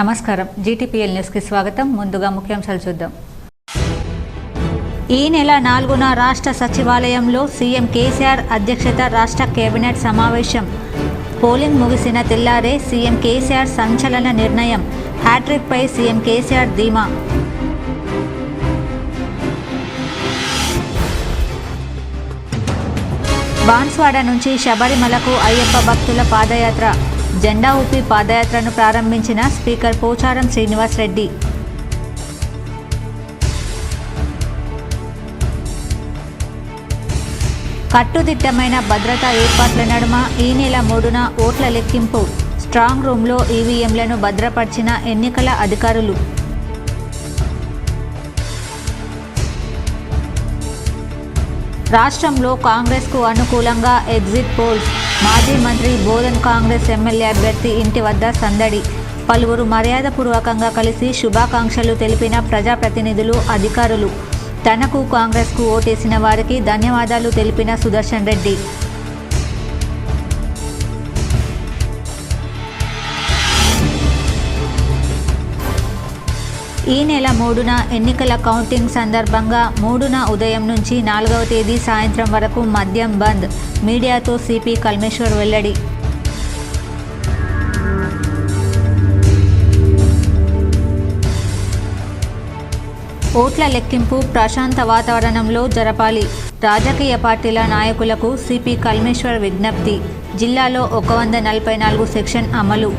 నమస్కారం GTPL news కి స్వాగతం. ముందుగా ముఖ్యాంశాలు చూద్దాం. ఈ నెల 4న రాష్ట్ర సచివాలయంలో సీఎం కేసీఆర్ అధ్యక్షత రాష్ట్ర కేబినెట్ సమావేశం. పోలింగ్ ముగిసిన తెల్లారే సీఎం కేసీఆర్ సంచలన నిర్ణయం. హ్యాట్రిక్ పై సీఎం కేసీఆర్ ధీమా. బాన్స్వాడ నుంచి శబరిమలకు అయ్యప్ప భక్తుల పాదయాత్ర. జెండా ఊపి పాదయాత్రను ప్రారంభించిన స్పీకర్ పోచారం శ్రీనివాస్ రెడ్డి. కట్టుదిట్టమైన భద్రతా ఏర్పాట్ల నడుమ ఈ నెల 3న ఓట్ల లెక్కింపు. స్ట్రాంగ్ రూమ్లో ఈవీఎంలను భద్రపరిచిన ఎన్నికల అధికారులు. రాష్ట్రంలో కాంగ్రెస్కు అనుకూలంగా ఎగ్జిట్ పోల్స్. మాజీ మంత్రి బోధన్ కాంగ్రెస్ ఎమ్మెల్యే అభ్యర్థి ఇంటి వద్ద సందడి. పలువురు మర్యాదపూర్వకంగా కలిసి శుభాకాంక్షలు తెలిపిన ప్రజాప్రతినిధులు, అధికారులు. తనకు కాంగ్రెస్కు ఓటేసిన వారికి ధన్యవాదాలు తెలిపిన సుదర్శన్ రెడ్డి. ఈ నెల 3న ఎన్నికల కౌంటింగ్ సందర్భంగా 3న ఉదయం నుంచి 4వ తేదీ సాయంత్రం వరకు మద్యం బంద్. మీడియాతో సిపి కల్మేశ్వర్ వెల్లడి. ఓట్ల లెక్కింపు ప్రశాంత వాతావరణంలో జరపాలి. రాజకీయ పార్టీల నాయకులకు సిపి కల్మేశ్వర్ విజ్ఞప్తి. జిల్లాలో 144 సెక్షన్ అమలు.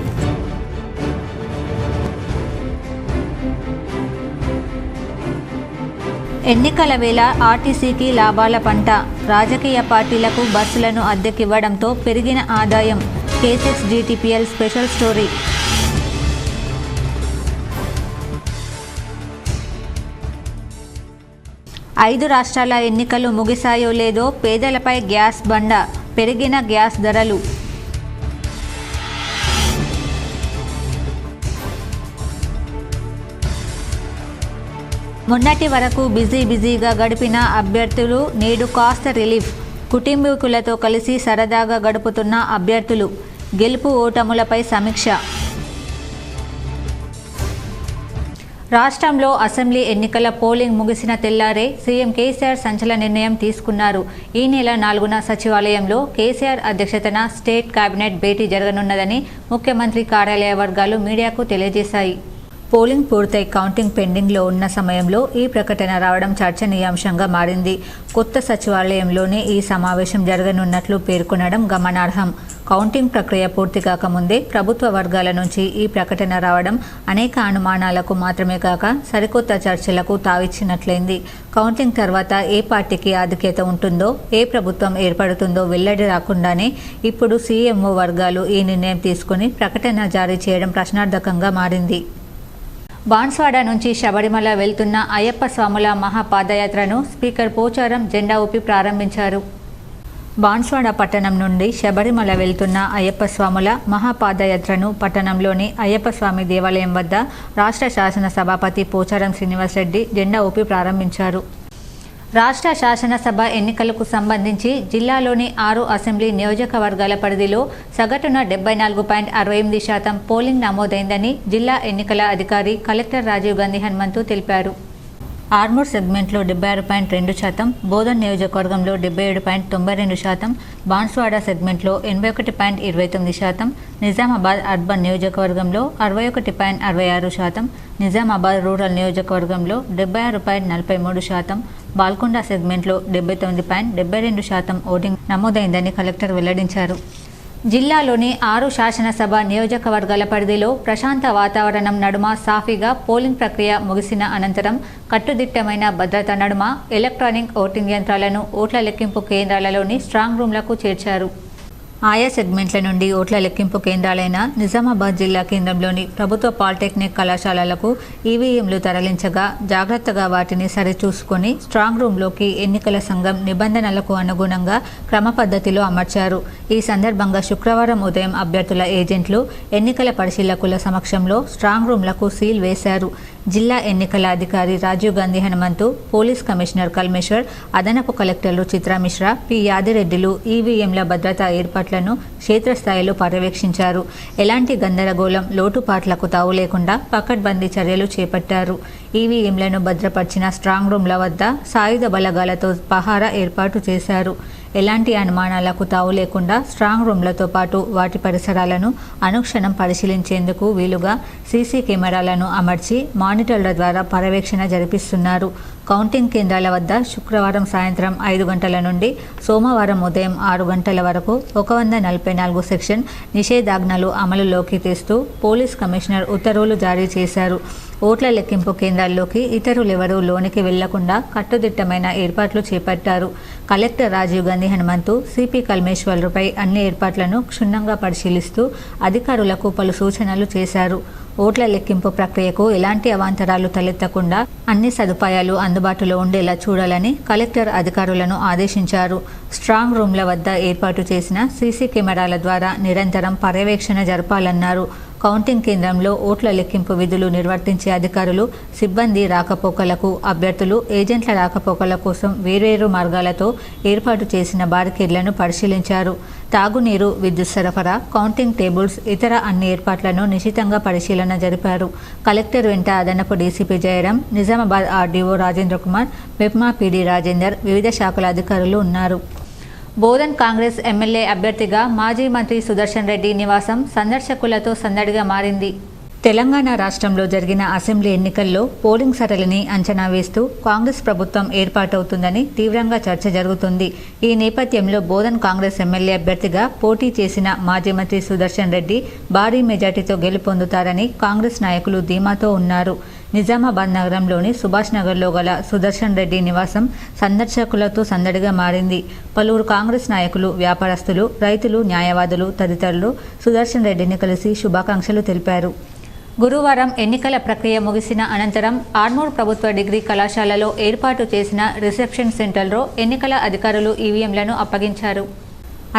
ఎన్నికల వేళ ఆర్టీసీకి లాభాల పంట. రాజకీయ పార్టీలకు బస్సులను అద్దెకివ్వడంతో పెరిగిన ఆదాయం. K6 GTPL special story. ఐదు రాష్ట్రాల ఎన్నికలు ముగిసాయో లేదో పేదలపై గ్యాస్ బండ. పెరిగిన గ్యాస్ ధరలు. మొన్నటి వరకు బిజీగా గడిపిన అభ్యర్థులు నేడు కాస్త రిలీఫ్. కుటుంబీకులతో కలిసి సరదాగా గడుపుతున్న అభ్యర్థులు. గెలుపు ఓటములపై సమీక్ష. రాష్ట్రంలో అసెంబ్లీ ఎన్నికల పోలింగ్ ముగిసిన తెల్లారే సీఎం కేసీఆర్ సంచలన నిర్ణయం తీసుకున్నారు. ఈ నెల 4న సచివాలయంలో కేసీఆర్ అధ్యక్షతన స్టేట్ కేబినెట్ భేటీ జరగనున్నదని ముఖ్యమంత్రి కార్యాలయ వర్గాలు మీడియాకు తెలియజేశాయి. పోలింగ్ పూర్తయి కౌంటింగ్ పెండింగ్లో ఉన్న సమయంలో ఈ ప్రకటన రావడం చర్చనీయాంశంగా మారింది. కొత్త సచివాలయంలోనే ఈ సమావేశం జరగనున్నట్లు పేర్కొనడం గమనార్హం. కౌంటింగ్ ప్రక్రియ పూర్తి కాకముందే ప్రభుత్వ వర్గాల నుంచి ఈ ప్రకటన రావడం అనేక అనుమానాలకు మాత్రమే కాక సరికొత్త చర్చలకు తావిచ్చినట్లయింది. కౌంటింగ్ తర్వాత ఏ పార్టీకి ఆధిక్యత ఉంటుందో, ఏ ప్రభుత్వం ఏర్పడుతుందో వెల్లడి రాకుండానే ఇప్పుడు సీఎంఓ వర్గాలు ఈ నిర్ణయం తీసుకుని ప్రకటన జారీ చేయడం ప్రశ్నార్థకంగా మారింది. బాన్స్వాడ నుంచి శబరిమల వెళ్తున్న అయ్యప్ప స్వాముల మహాపాదయాత్రను స్పీకర్ పోచారం జెండా ఊపి ప్రారంభించారు. బాన్స్వాడ పట్టణం నుండి శబరిమల వెళ్తున్న అయ్యప్ప స్వాముల మహాపాదయాత్రను పట్టణంలోని అయ్యప్ప స్వామి దేవాలయం వద్ద రాష్ట్ర శాసన సభాపతి పోచారం శ్రీనివాస్ రెడ్డి జెండా ఊపి ప్రారంభించారు. రాష్ట్ర శాసనసభ ఎన్నికలకు సంబంధించి జిల్లాలోని 6 అసెంబ్లీ నియోజకవర్గాల పరిధిలో సగటున 74.68% పోలింగ్ నమోదైందని జిల్లా ఎన్నికల అధికారి కలెక్టర్ రాజీవ్ గాంధీ హనుమంతు తెలిపారు. ఆర్మూర్ సెగ్మెంట్లో 76.2%, బోధన్ నియోజకవర్గంలో 77.92%, బాన్స్వాడ సెగ్మెంట్లో 81.29%, నిజామాబాద్ అర్బన్ నియోజకవర్గంలో 61.66%, నిజామాబాద్ రూరల్ నియోజకవర్గంలో 76.43%, బాల్కొండ సెగ్మెంట్లో 79.72% ఓటింగ్ నమోదైందని కలెక్టర్ వెల్లడించారు. జిల్లాలోని 6 శాసనసభ నియోజకవర్గాల పరిధిలో ప్రశాంత వాతావరణం నడుమ సాఫీగా పోలింగ్ ప్రక్రియ ముగిసిన అనంతరం కట్టుదిట్టమైన భద్రత నడుమ ఎలక్ట్రానిక్ ఓటింగ్ యంత్రాలను ఓట్ల లెక్కింపు కేంద్రాలలోని స్ట్రాంగ్ రూమ్లకు చేర్చారు. ఆయా సెగ్మెంట్ల నుండి ఓట్ల లెక్కింపు కేంద్రాలైన నిజామాబాద్ జిల్లా కేంద్రంలోని ప్రభుత్వ పాలిటెక్నిక్ కళాశాలలకు ఈవీఎంలు తరలించగా జాగ్రత్తగా వాటిని సరిచూసుకొని స్ట్రాంగ్ రూమ్లోకి ఎన్నికల సంఘం నిబంధనలకు అనుగుణంగా క్రమ పద్ధతిలో అమర్చారు. ఈ సందర్భంగా శుక్రవారం ఉదయం అభ్యర్థుల ఏజెంట్లు ఎన్నికల పరిశీలకుల సమక్షంలో స్ట్రాంగ్ రూమ్లకు సీల్ వేశారు. జిల్లా ఎన్నికల అధికారి రాజీవ్ గాంధీ హనుమంతు, పోలీస్ కమిషనర్ కల్మేశ్వర్, అదనపు కలెక్టర్లు చిత్రా మిశ్రా, పి యాదిరెడ్డిలు ఈవీఎంల భద్రతా ఏర్పాట్లను క్షేత్రస్థాయిలో పర్యవేక్షించారు. ఎలాంటి గందరగోళం, లోటుపాట్లకు తావు లేకుండా పకడ్బందీ చర్యలు చేపట్టారు. ఈవీఎంలను భద్రపరిచిన స్ట్రాంగ్ రూమ్ల వద్ద సాయుధ బలగాలతో పహారా ఏర్పాటు చేశారు. ఎలాంటి అనుమానాలకు తావు లేకుండా స్ట్రాంగ్ రూమ్లతో పాటు వాటి పరిసరాలను అనుక్షణం పరిశీలించేందుకు వీలుగా సీసీ కెమెరాలను అమర్చి మానిటర్ల ద్వారా పర్యవేక్షణ జరిపిస్తున్నారు. కౌంటింగ్ కేంద్రాల వద్ద శుక్రవారం సాయంత్రం 5 గంటల నుండి సోమవారం ఉదయం 6 గంటల వరకు 144 సెక్షన్ నిషేధాజ్ఞలు అమలులోకి తెస్తూ పోలీస్ కమిషనర్ ఉత్తర్వులు జారీ చేశారు. ఓట్ల లెక్కింపు కేంద్రాల్లోకి ఇతరులెవరూ లోనికి వెళ్లకుండా కట్టుదిట్టమైన ఏర్పాట్లు చేపట్టారు. కలెక్టర్ రాజీవ్ గాంధీ హనుమంతు, సిపి కల్మేశ్వర్లపై అన్ని ఏర్పాట్లను క్షుణ్ణంగా పరిశీలిస్తూ అధికారులకు పలు సూచనలు చేశారు. ఓట్ల లెక్కింపు ప్రక్రియకు ఎలాంటి అవాంతరాలు తలెత్తకుండా అన్ని సదుపాయాలు అందుబాటులో ఉండేలా చూడాలని కలెక్టర్ అధికారులను ఆదేశించారు. స్ట్రాంగ్ రూమ్ల వద్ద ఏర్పాటు చేసిన సీసీ కెమెరాల ద్వారా నిరంతరం పర్యవేక్షణ జరపాలన్నారు. కౌంటింగ్ కేంద్రంలో ఓట్ల లెక్కింపు విధులు నిర్వర్తించే అధికారులు, సిబ్బంది రాకపోకలకు, అభ్యర్థులు, ఏజెంట్ల రాకపోకల కోసం వేర్వేరు మార్గాలతో ఏర్పాటు చేసిన బారికేడ్లను పరిశీలించారు. తాగునీరు, విద్యుత్ సరఫరా, కౌంటింగ్ టేబుల్స్, ఇతర అన్ని ఏర్పాట్లను నిశితంగా పరిశీలన జరిపారు. కలెక్టర్ వెంట అదనపు DCP Jayaram, Nizamabad RDO Rajendra Kumar, MEPMA PD Rajender, వివిధ శాఖల అధికారులు ఉన్నారు. బోధన్ కాంగ్రెస్ ఎమ్మెల్యే అభ్యర్థిగా మాజీ మంత్రి సుదర్శన్ రెడ్డి నివాసం సందర్శకులతో సందడిగా మారింది. తెలంగాణ రాష్ట్రంలో జరిగిన అసెంబ్లీ ఎన్నికల్లో పోలింగ్ సరళిని అంచనా వేస్తూ కాంగ్రెస్ ప్రభుత్వం ఏర్పాటవుతుందని తీవ్రంగా చర్చ జరుగుతుంది. ఈ నేపథ్యంలో బోధన్ కాంగ్రెస్ ఎమ్మెల్యే అభ్యర్థిగా పోటీ చేసిన మాజీ మంత్రి సుదర్శన్ రెడ్డి భారీ మెజార్టీతో గెలుపొందుతారని కాంగ్రెస్ నాయకులు ధీమాతో ఉన్నారు. నిజామాబాద్ నగరంలోని సుభాష్ నగర్లో గల సుదర్శన్ రెడ్డి నివాసం సందర్శకులతో సందడిగా మారింది. పలువురు కాంగ్రెస్ నాయకులు, వ్యాపారస్తులు, రైతులు, న్యాయవాదులు తదితరులు సుదర్శన్ రెడ్డిని కలిసి శుభాకాంక్షలు తెలిపారు. గురువారం ఎన్నికల ప్రక్రియ ముగిసిన అనంతరం ఆర్మూర్ ప్రభుత్వ డిగ్రీ కళాశాలలో ఏర్పాటు చేసిన రిసెప్షన్ సెంటర్లో ఎన్నికల అధికారులు ఈవీఎంలను అప్పగించారు.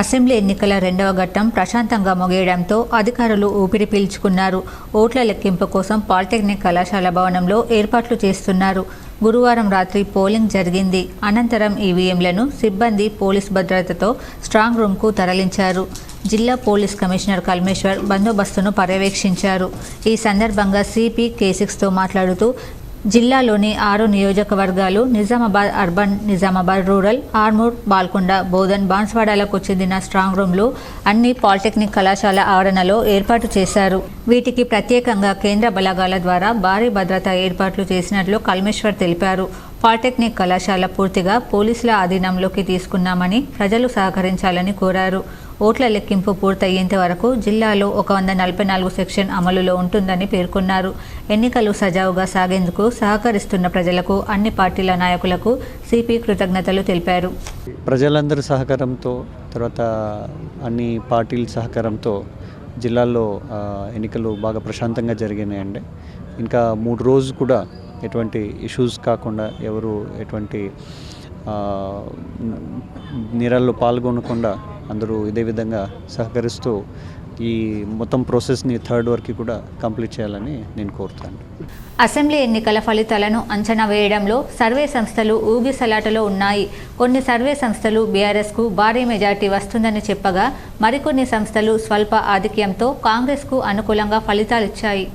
అసెంబ్లీ ఎన్నికల 2వ ఘట్టం ప్రశాంతంగా ముగియడంతో అధికారులు ఊపిరి పీల్చుకున్నారు. ఓట్ల లెక్కింపు కోసం పాలిటెక్నిక్ కళాశాల భవనంలో ఏర్పాట్లు చేస్తున్నారు. గురువారం రాత్రి పోలింగ్ జరిగింది. అనంతరం ఈవీఎంలను సిబ్బంది పోలీస్ భద్రతతో స్ట్రాంగ్ రూమ్కు తరలించారు. జిల్లా పోలీస్ కమిషనర్ కల్మేశ్వర్ బందోబస్తును పర్యవేక్షించారు. ఈ సందర్భంగా సిపి K6తో మాట్లాడుతూ జిల్లాలోని 6 నియోజకవర్గాలు, నిజామాబాద్ అర్బన్, నిజామాబాద్ రూరల్, ఆర్మూర్, బాల్కొండ, బోధన్, బాన్స్వాడలకు చెందిన స్ట్రాంగ్ రూమ్లు అన్ని పాలిటెక్నిక్ కళాశాల ఆవరణలో ఏర్పాటు చేశారు. వీటికి ప్రత్యేకంగా కేంద్ర బలగాల ద్వారా భారీ భద్రతా ఏర్పాట్లు చేసినట్లు కల్మేశ్వర్ తెలిపారు. పాలిటెక్నిక్ కళాశాల పూర్తిగా పోలీసుల ఆధీనంలోకి తీసుకున్నామని ప్రజలు సహకరించాలని కోరారు. ఓట్ల లెక్కింపు పూర్తయ్యేంత వరకు జిల్లాలో 144 సెక్షన్ అమలులో ఉంటుందని పేర్కొన్నారు. ఎన్నికలు సజావుగా సాగేందుకు సహకరిస్తున్న ప్రజలకు, అన్ని పార్టీల నాయకులకు సిపి కృతజ్ఞతలు తెలిపారు. ప్రజలందరి సహకారంతో, తర్వాత అన్ని పార్టీల సహకారంతో జిల్లాలో ఎన్నికలు బాగా ప్రశాంతంగా జరిగినాయండి. ఇంకా 3 రోజులు కూడా ఎటువంటి ఇష్యూస్ కాకుండా, ఎవరు ఎటువంటి నేరాల్లో పాల్గొనకుండా అందరూ ఇదే విధంగా సహకరిస్తూ ఈ మొత్తం ప్రాసెస్ని 3rd వరకు కూడా కంప్లీట్ చేయాలని నేను కోరుతాను. అసెంబ్లీ ఎన్నికల ఫలితాలను అంచనా వేయడంలో సర్వే సంస్థలు ఊగిసలాటలో ఉన్నాయి. కొన్ని సర్వే సంస్థలు బీఆర్ఎస్కు భారీ మెజార్టీ వస్తుందని చెప్పగా, మరికొన్ని సంస్థలు స్వల్ప ఆధిక్యంతో కాంగ్రెస్కు అనుకూలంగా ఫలితాలిచ్చాయి.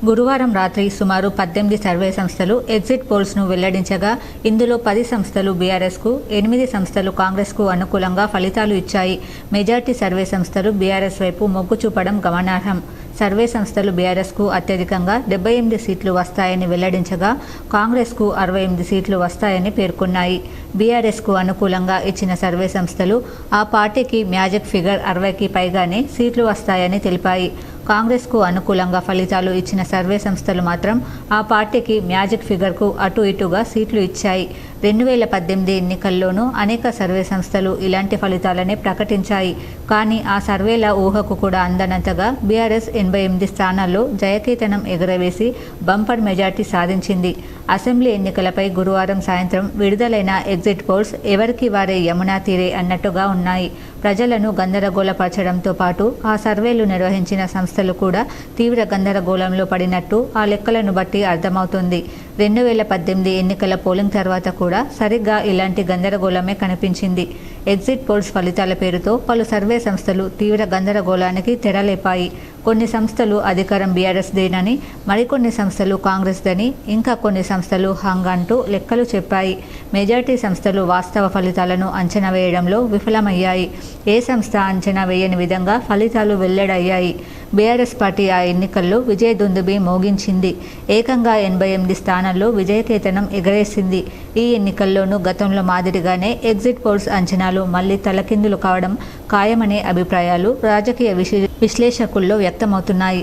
గురువారం రాత్రి సుమారు 18 సర్వే సంస్థలు ఎగ్జిట్ పోల్స్ను వెల్లడించగా, ఇందులో 10 సంస్థలు బీఆర్ఎస్కు, 8 సంస్థలు కాంగ్రెస్కు అనుకూలంగా ఫలితాలు ఇచ్చాయి. మెజార్టీ సర్వే సంస్థలు బీఆర్ఎస్ వైపు మొగ్గు చూపడం గమనార్హం. సర్వే సంస్థలు బీఆర్ఎస్కు అత్యధికంగా 78 సీట్లు వస్తాయని వెల్లడించగా, కాంగ్రెస్కు 68 సీట్లు వస్తాయని పేర్కొన్నాయి. బీఆర్ఎస్కు అనుకూలంగా ఇచ్చిన సర్వే సంస్థలు ఆ పార్టీకి మ్యాజిక్ ఫిగర్ 60కి పైగానే సీట్లు వస్తాయని తెలిపాయి. కాంగ్రెస్కు అనుకూలంగా ఫలితాలు ఇచ్చిన సర్వే సంస్థలు మాత్రం ఆ పార్టీకి మ్యాజిక్ ఫిగర్కు అటు ఇటుగా సీట్లు ఇచ్చాయి. 2018 ఎన్నికల్లోనూ అనేక సర్వే సంస్థలు ఇలాంటి ఫలితాలనే ప్రకటించాయి. కానీ ఆ సర్వేల ఊహకు కూడా అందనంతగా బీఆర్ఎస్ 88 స్థానాల్లో జయకేతనం ఎగురవేసి బంపర్ మెజార్టీ సాధించింది. అసెంబ్లీ ఎన్నికలపై గురువారం సాయంత్రం విడుదలైన ఎగ్జిట్ పోల్స్ ఎవరికి వారే యమునా తీరే అన్నట్టుగా ఉన్నాయి. ప్రజలను గందరగోళపరచడంతో పాటు ఆ సర్వేలు నిర్వహించిన సంస్థ సంస్థలు కూడా తీవ్ర గందరగోళంలో పడినట్టు ఆ లెక్కలను బట్టి అర్థమవుతుంది. 2018 ఎన్నికల పోలింగ్ తర్వాత కూడా సరిగ్గా ఇలాంటి గందరగోళమే కనిపించింది. ఎగ్జిట్ పోల్స్ ఫలితాల పేరుతో పలు సర్వే సంస్థలు తీవ్ర గందరగోళానికి తెరలేపాయి. కొన్ని సంస్థలు అధికారం బీఆర్ఎస్దేనని, మరికొన్ని సంస్థలు కాంగ్రెస్దని, ఇంకా కొన్ని సంస్థలు హంగ్ అంటూ లెక్కలు చెప్పాయి. మెజార్టీ సంస్థలు వాస్తవ ఫలితాలను అంచనా వేయడంలో విఫలమయ్యాయి. ఏ సంస్థ అంచనా వేయని విధంగా ఫలితాలు వెల్లడయ్యాయి. బీఆర్ఎస్ పార్టీ ఆ ఎన్నికల్లో విజయదుందుబి మోగించింది. ఏకంగా 88 స్థానాల్లో విజయకేతనం ఎగరేసింది. ఈ ఎన్నికల్లోనూ గతంలో మాదిరిగానే ఎగ్జిట్ పోల్స్ అంచనాలు మళ్లీ తలకిందులు కావడం ఖాయమనే అభిప్రాయాలు రాజకీయ విశ్లేషకుల్లో వ్యక్తమవుతున్నాయి.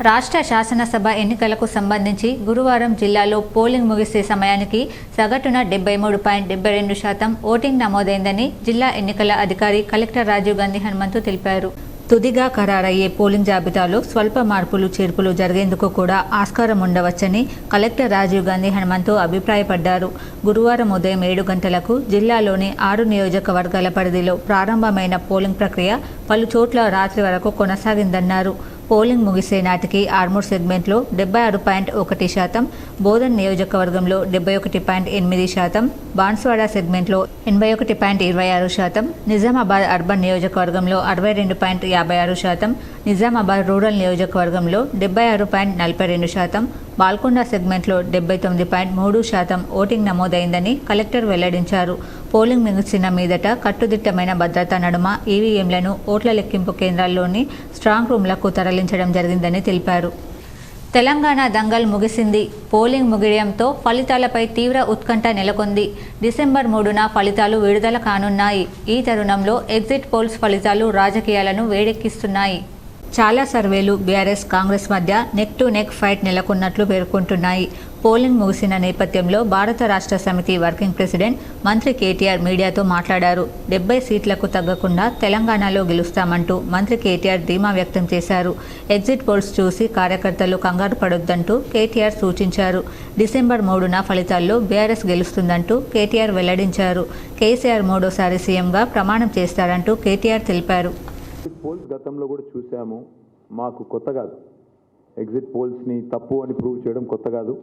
రాష్ట్ర శాసనసభ ఎన్నికలకు సంబంధించి గురువారం జిల్లాలో పోలింగ్ ముగిసే సమయానికి సగటున 73.72% ఓటింగ్ నమోదైందని జిల్లా ఎన్నికల అధికారి కలెక్టర్ రాజీవ్ గాంధీ హనుమంతు తెలిపారు. తుదిగా ఖరారయ్యే పోలింగ్ జాబితాలో స్వల్ప మార్పులు చేర్పులు జరిగేందుకు కూడా ఆస్కారం ఉండవచ్చని కలెక్టర్ రాజీవ్ గాంధీ హనుమంతు అభిప్రాయపడ్డారు. గురువారం ఉదయం 7 గంటలకు జిల్లాలోని 6 నియోజకవర్గాల పరిధిలో ప్రారంభమైన పోలింగ్ ప్రక్రియ పలు చోట్ల రాత్రి వరకు కొనసాగిందన్నారు. పోలింగ్ ముగిసే నాటికి ఆర్మూర్ సెగ్మెంట్లో 76.1%, బోధన్ నియోజకవర్గంలో 71.8%, బాన్స్వాడ సెగ్మెంట్లో 81.26%, నిజామాబాద్ అర్బన్ నియోజకవర్గంలో 62.56%, నిజామాబాద్ రూరల్ నియోజకవర్గంలో 76.42%, బాల్కొండ సెగ్మెంట్లో 79.3% ఓటింగ్ నమోదైందని కలెక్టర్ వెల్లడించారు. పోలింగ్ ముగిసిన మీదట కట్టుదిట్టమైన భద్రతా నడుమ ఈవీఎంలను ఓట్ల లెక్కింపు కేంద్రాల్లోని స్ట్రాంగ్ రూమ్లకు తరలించడం జరిగిందని తెలిపారు. తెలంగాణ దంగల్ ముగిసింది. పోలింగ్ ముగియడంతో ఫలితాలపై తీవ్ర ఉత్కంఠ నెలకొంది. డిసెంబర్ 3న ఫలితాలు విడుదల కానున్నాయి. ఈ తరుణంలో ఎగ్జిట్ పోల్స్ ఫలితాలు రాజకీయాలను వేడెక్కిస్తున్నాయి. చాలా సర్వేలు బీఆర్ఎస్ కాంగ్రెస్ మధ్య నెక్ టు నెక్ ఫైట్ నెలకొన్నట్లు పేర్కొంటున్నాయి. పోలింగ్ ముగిసిన నేపథ్యంలో భారత రాష్ట్ర సమితి వర్కింగ్ ప్రెసిడెంట్ మంత్రి కేటీఆర్ మీడియాతో మాట్లాడారు. 70 సీట్లకు తగ్గకుండా తెలంగాణలో గెలుస్తామంటూ మంత్రి కేటీఆర్ ధీమా వ్యక్తం చేశారు. ఎగ్జిట్ పోల్స్ చూసి కార్యకర్తలు కంగారు పడొద్దంటూ కేటీఆర్ సూచించారు. డిసెంబర్ 3న ఫలితాల్లో బీఆర్ఎస్ గెలుస్తుందంటూ కేటీఆర్ వెల్లడించారు. కేసీఆర్ మూడోసారి సీఎంగా ప్రమాణం చేస్తారంటూ కేటీఆర్ తెలిపారు. పోల్స్ గతంలో కూడా చూసాము, మాకు కొత్త కాదు. ఎగ్జిట్ పోల్స్ని తప్పు అని ప్రూవ్ చేయడం కొత్త కాదు.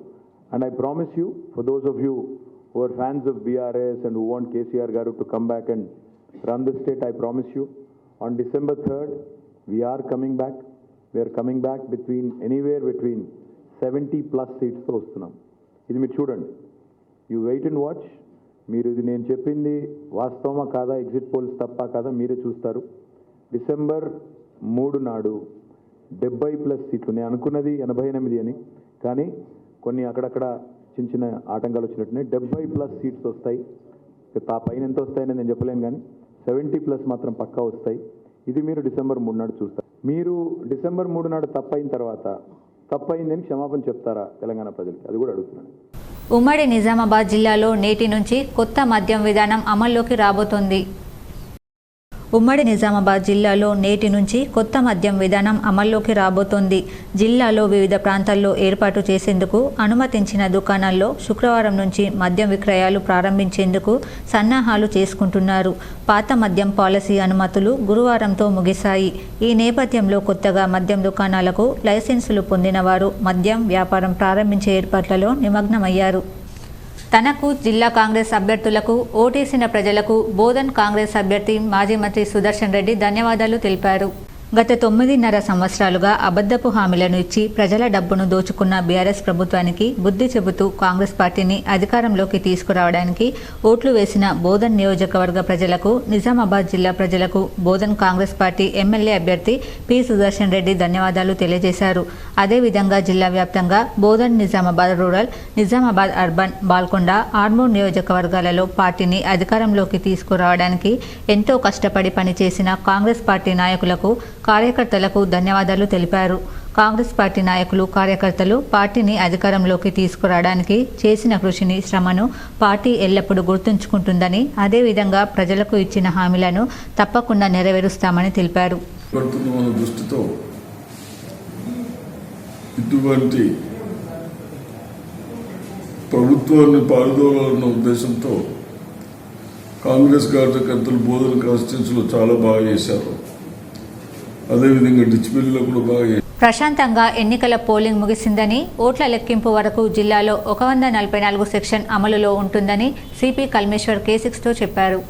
And I promise you, for those of you who are fans of BRS and who want KCR garu to come back and run the state, I promise you on December 3rd we're coming back. We're coming back anywhere between 70+ సీట్స్తో వస్తున్నాం. ఇది మీరు చూడండి, you wait and watch. మీరు ఇది నేను చెప్పింది వాస్తవమా కాదా, ఎగ్జిట్ పోల్స్ తప్పా కాదా మీరే చూస్తారు. December 3 నాడు 70+ సీట్లు. నేను అనుకున్నది 88 అని, కానీ కొన్ని అక్కడక్కడ చిన్న చిన్న ఆటంకాలు వచ్చినట్టున్నాయి. 70+ సీట్స్ వస్తాయి. పైన ఎంత వస్తాయని నేను చెప్పలేను, కానీ 70+ మాత్రం పక్కా వస్తాయి. ఇది మీరు December 3 నాడు చూస్తారు. మీరు December 3 నాడు తప్పైన తర్వాత తప్పైందని క్షమాపణ చెప్తారా తెలంగాణ ప్రజలకి? అది కూడా అడుగుతున్నాను. ఉమ్మడి నిజామాబాద్ జిల్లాలో నేటి నుంచి కొత్త మద్యం విధానం అమల్లోకి రాబోతోంది. ఉమ్మడి నిజామాబాద్ జిల్లాలో నేటి నుంచి కొత్త మద్యం విధానం అమల్లోకి రాబోతోంది. జిల్లాలో వివిధ ప్రాంతాల్లో ఏర్పాటు చేసేందుకు అనుమతించిన దుకాణాల్లో శుక్రవారం నుంచి మద్యం విక్రయాలు ప్రారంభించేందుకు సన్నాహాలు చేసుకుంటున్నారు. పాత మద్యం పాలసీ అనుమతులు గురువారంతో ముగిశాయి. ఈ నేపథ్యంలో కొత్తగా మద్యం దుకాణాలకు లైసెన్సులు పొందిన వారు మద్యం వ్యాపారం ప్రారంభించే ఏర్పాట్లలో నిమగ్నమయ్యారు. తనకు జిల్లా కాంగ్రెస్ అభ్యర్థులకు ఓటేసిన ప్రజలకు బోధన్ కాంగ్రెస్ అభ్యర్థి మాజీ మంత్రి సుదర్శన్ రెడ్డి ధన్యవాదాలు తెలిపారు. గత 9.5 సంవత్సరాలుగా అబద్ధపు హామీలను ఇచ్చి ప్రజల డబ్బును దోచుకున్న బీఆర్ఎస్ ప్రభుత్వానికి బుద్ధి చెబుతూ కాంగ్రెస్ పార్టీని అధికారంలోకి తీసుకురావడానికి ఓట్లు వేసిన బోధన్ నియోజకవర్గ ప్రజలకు, నిజామాబాద్ జిల్లా ప్రజలకు బోధన్ కాంగ్రెస్ పార్టీ ఎమ్మెల్యే అభ్యర్థి పి సుదర్శన్ రెడ్డి ధన్యవాదాలు తెలియజేశారు. అదేవిధంగా జిల్లా వ్యాప్తంగా బోధన్, నిజామాబాద్ రూరల్, నిజామాబాద్ అర్బన్, బాల్కొండ, ఆర్మూర్ నియోజకవర్గాలలో పార్టీని అధికారంలోకి తీసుకురావడానికి ఎంతో కష్టపడి పనిచేసిన కాంగ్రెస్ పార్టీ నాయకులకు, కార్యకర్తలకు ధన్యవాదాలు తెలిపారు. కాంగ్రెస్ పార్టీ నాయకులు, కార్యకర్తలు పార్టీని అధికారంలోకి తీసుకురావడానికి చేసిన కృషిని, శ్రమను పార్టీ ఎల్లప్పుడూ గుర్తుంచుకుంటుందని, అదేవిధంగా ప్రజలకు ఇచ్చిన హామీలను తప్పకుండా నెరవేరుస్తామని తెలిపారు. ఇటువంటి ప్రభుత్వాన్ని పాల్గొనాలన్న ఉద్దేశంతో కాంగ్రెస్ కార్యకర్తలు బోధన కాన్స్టిట్యూన్సీలో చాలా బాగా చేశారు. అదేవిధంగా డిచ్మిల్లో కూడా బాగా ప్రశాంతంగా ఎన్నికల పోలింగ్ ముగిసిందని, ఓట్ల లెక్కింపు వరకు జిల్లాలో 144 సెక్షన్ అమలులో ఉంటుందని సిపి కల్మేశ్వర్ K6తో చెప్పారు.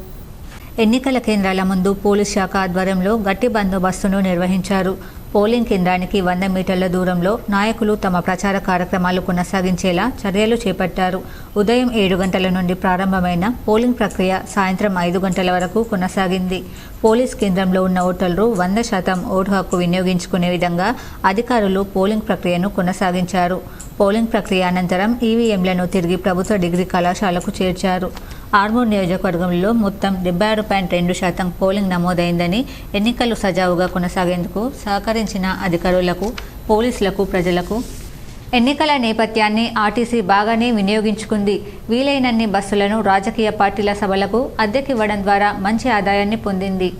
ఎన్నికల కేంద్రాల ముందు పోలీస్ శాఖ ఆధ్వర్యంలో గట్టి బందోబస్తును నిర్వహించారు. పోలింగ్ కేంద్రానికి 100 మీటర్ల దూరంలో నాయకులు తమ ప్రచార కార్యక్రమాలు కొనసాగించేలా చర్యలు చేపట్టారు. ఉదయం 7 గంటల నుండి ప్రారంభమైన పోలింగ్ ప్రక్రియ సాయంత్రం 5 గంటల వరకు కొనసాగింది. పోలీస్ కేంద్రంలో ఉన్న ఓటర్లు 100% ఓటు హక్కు వినియోగించుకునే విధంగా అధికారులు పోలింగ్ ప్రక్రియను కొనసాగించారు. పోలింగ్ ప్రక్రియ అనంతరం ఈవీఎంలను తిరిగి ప్రభుత్వ డిగ్రీ కళాశాలకు చేర్చారు. ఆర్మూర్ నియోజకవర్గంలో మొత్తం 76.2% పోలింగ్ నమోదైందని, ఎన్నికలు సజావుగా కొనసాగేందుకు సహకరించిన అధికారులకు, పోలీసులకు, ప్రజలకు ఎన్నికల నేపథ్యాన్ని ఆర్టీసీ బాగానే వినియోగించుకుంది. వీలైనన్ని బస్సులను రాజకీయ పార్టీల సభలకు అద్దెకివ్వడం ద్వారా మంచి ఆదాయాన్ని పొందింది.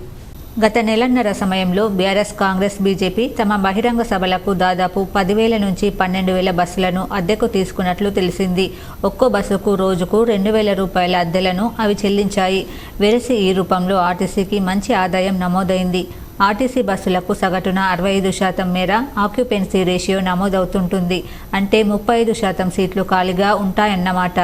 గత నెలన్నర సమయంలో బీఆర్ఎస్, కాంగ్రెస్, బీజేపీ తమ బహిరంగ సభలకు దాదాపు 10,000 నుంచి 12,000 బస్సులను అద్దెకు తీసుకున్నట్లు తెలిసింది. ఒక్కో బస్సుకు రోజుకు 2,000 రూపాయల అద్దెలను అవి చెల్లించాయి. వెరసి ఈ రూపంలో ఆర్టీసీకి మంచి ఆదాయం నమోదైంది. ఆర్టీసీ బస్సులకు సగటున 65% మేర ఆక్యుపెన్సీ రేషియో నమోదవుతుంటుంది. అంటే 35% సీట్లు ఖాళీగా ఉంటాయన్నమాట.